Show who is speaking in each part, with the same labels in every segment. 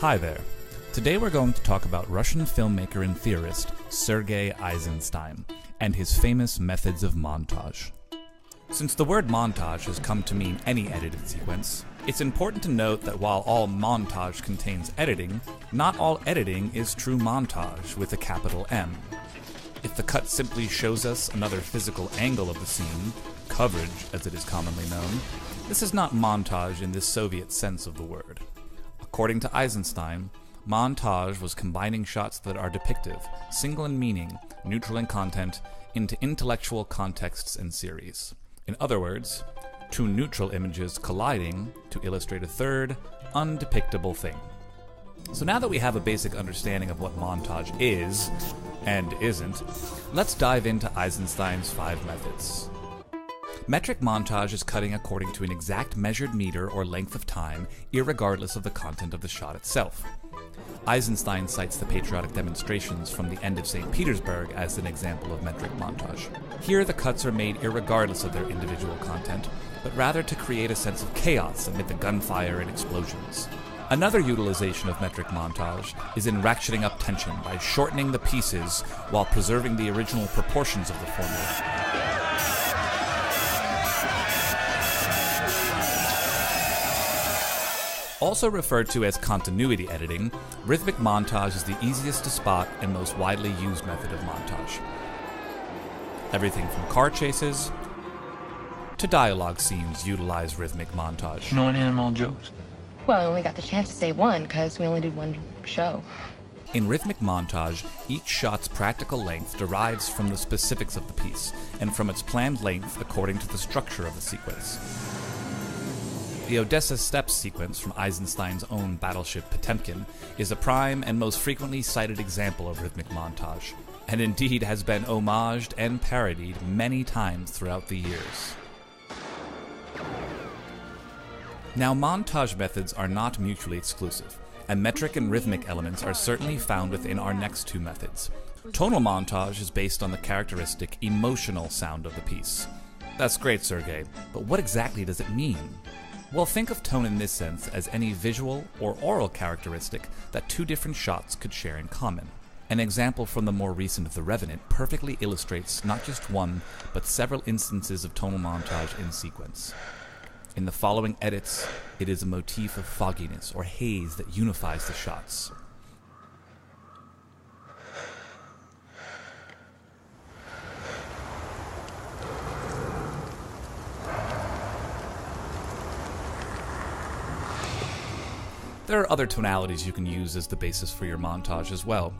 Speaker 1: Hi there. Today we're going to talk about Russian filmmaker and theorist Sergei Eisenstein and his famous methods of montage. Since the word montage has come to mean any edited sequence, it's important to note that while all montage contains editing, not all editing is true montage with a capital M. If the cut simply shows us another physical angle of the scene, coverage as it is commonly known, this is not montage in the Soviet sense of the word. According to Eisenstein, montage was combining shots that are depictive, single in meaning, neutral in content, into intellectual contexts and series. In other words, two neutral images colliding to illustrate a third, undepictable thing. So now that we have a basic understanding of what montage is, and isn't, let's dive into Eisenstein's 5 methods. Metric montage is cutting according to an exact measured meter or length of time, irregardless of the content of the shot itself. Eisenstein cites the patriotic demonstrations from the end of St. Petersburg as an example of metric montage. Here the cuts are made irregardless of their individual content, but rather to create a sense of chaos amid the gunfire and explosions. Another utilization of metric montage is in ratcheting up tension by shortening the pieces while preserving the original proportions of the formula. Also referred to as continuity editing, rhythmic montage is the easiest to spot and most widely used method of montage. Everything from car chases to dialogue scenes utilize rhythmic montage.
Speaker 2: No animal jokes.
Speaker 3: Well, I only got the chance to say one because we only did one show.
Speaker 1: In rhythmic montage, each shot's practical length derives from the specifics of the piece and from its planned length according to the structure of the sequence. The Odessa Steppes sequence from Eisenstein's own battleship Potemkin is a prime and most frequently cited example of rhythmic montage, and indeed has been homaged and parodied many times throughout the years. Now, montage methods are not mutually exclusive, and metric and rhythmic elements are certainly found within our next 2 methods. Tonal montage is based on the characteristic emotional sound of the piece. That's great, Sergei, but what exactly does it mean? Well, think of tone in this sense as any visual or oral characteristic that 2 different shots could share in common. An example from the more recent The Revenant perfectly illustrates not just one, but several instances of tonal montage in sequence. In the following edits, it is a motif of fogginess or haze that unifies the shots. There are other tonalities you can use as the basis for your montage as well.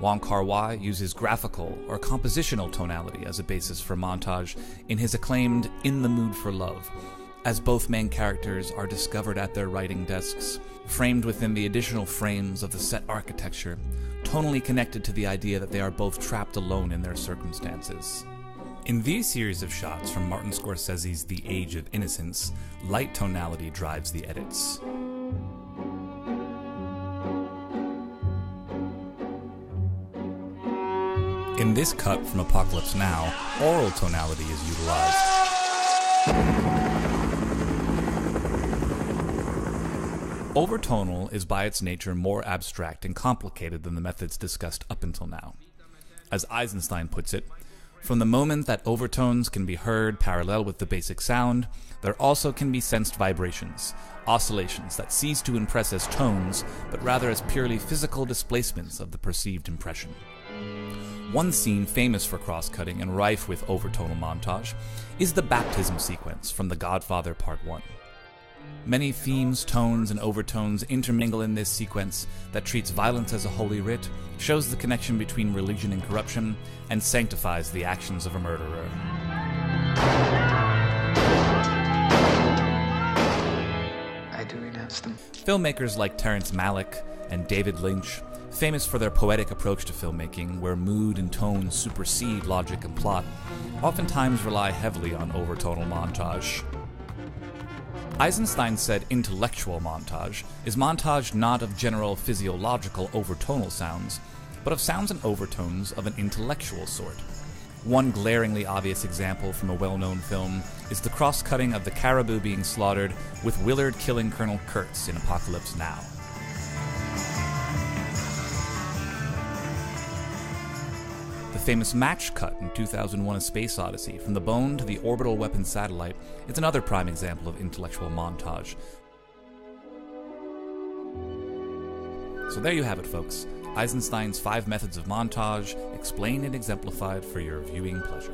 Speaker 1: Wong Kar-wai uses graphical or compositional tonality as a basis for montage in his acclaimed In the Mood for Love, as both main characters are discovered at their writing desks, framed within the additional frames of the set architecture, tonally connected to the idea that they are both trapped alone in their circumstances. In these series of shots from Martin Scorsese's The Age of Innocence, light tonality drives the edits. In this cut from Apocalypse Now, oral tonality is utilized. Overtonal is by its nature more abstract and complicated than the methods discussed up until now. As Eisenstein puts it, from the moment that overtones can be heard parallel with the basic sound, there also can be sensed vibrations, oscillations that cease to impress as tones, but rather as purely physical displacements of the perceived impression. One scene famous for cross-cutting and rife with overtonal montage is the baptism sequence from The Godfather Part 1. Many themes, tones, and overtones intermingle in this sequence that treats violence as a holy writ, shows the connection between religion and corruption, and sanctifies the actions of a murderer.
Speaker 2: I do renounce them.
Speaker 1: Filmmakers like Terrence Malick and David Lynch, famous for their poetic approach to filmmaking, where mood and tone supersede logic and plot, oftentimes rely heavily on overtonal montage. Eisenstein said intellectual montage is montage not of general physiological overtonal sounds, but of sounds and overtones of an intellectual sort. One glaringly obvious example from a well-known film is the cross-cutting of the caribou being slaughtered with Willard killing Colonel Kurtz in Apocalypse Now. famous match cut in 2001: A Space Odyssey, from the bone to the orbital weapon satellite, it's another prime example of intellectual montage. So there you have it, folks. Eisenstein's 5 methods of montage, explained and exemplified for your viewing pleasure.